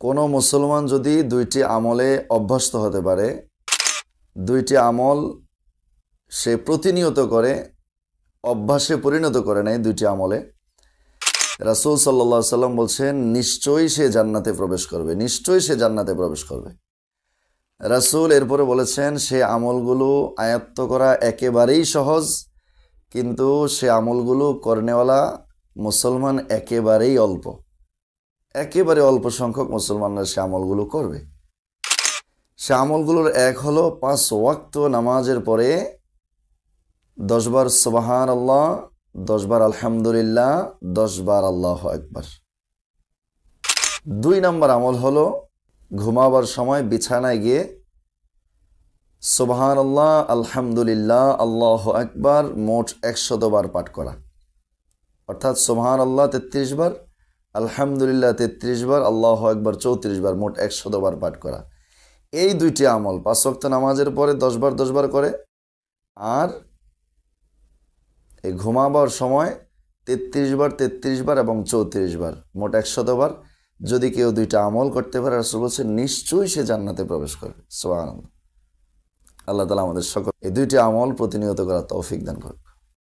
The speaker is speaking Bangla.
কোনো মুসলমান যদি দুইটি আমলে অভ্যস্ত হতে পারে, দুইটি আমল সে প্রতিনিয়ত করে, অভ্যাসে পরিণত করে নেয় দুইটি আমলে, রাসূল সাল্লাল্লাহু আলাইহি সাল্লাম বলছেন নিশ্চয়ই সে জান্নাতে প্রবেশ করবে, নিশ্চয়ই সে জান্নাতে প্রবেশ করবে। রাসূল এরপরে বলেছেন সে আমলগুলো আয়ত্ত করা একেবারেই সহজ, কিন্তু সে আমলগুলো করনেওয়ালা মুসলমান একেবারেই অল্প, একেবারে অল্প সংখ্যক মুসলমানরা সে আমলগুলো করবে। সে আমলগুলোর এক হলো 5 ওয়াক্ত নামাজের পরে 10 বার সুবহানাল্লাহ, 10 বার আলহামদুলিল্লাহ, 10 বার আল্লাহু আকবার। 2 নম্বর আমল হলো ঘুমাবার সময় বিছানায় গিয়ে সুবহানাল্লাহ, আলহামদুলিল্লাহ, আল্লাহু আকবার মোট 100 বার পাঠ করা। অর্থাৎ সুবহানাল্লাহ 33 বার, আলহামদুলিল্লাহ 33 বার, আল্লাহু আকবার 34 বার, মোট 100 বার পাঠ করা। এই দুইটি আমল 5 ওয়াক্ত নামাজের পরে 10 বার 10 বার করে, আর এই ঘুমাবার সময় 33 বার 33 বার এবং 34 বার, মোট 100 বার যদি কেউ দুইটা আমল করতে পারে, রাসূল বলেছেন নিশ্চয়ই সে জান্নাতে প্রবেশ করবে। সুবহানাল্লাহ। আল্লাহ তাআলা আমাদের সকল এই দুইটি আমল প্রতিনিয়ত করার তৌফিক দান করুন।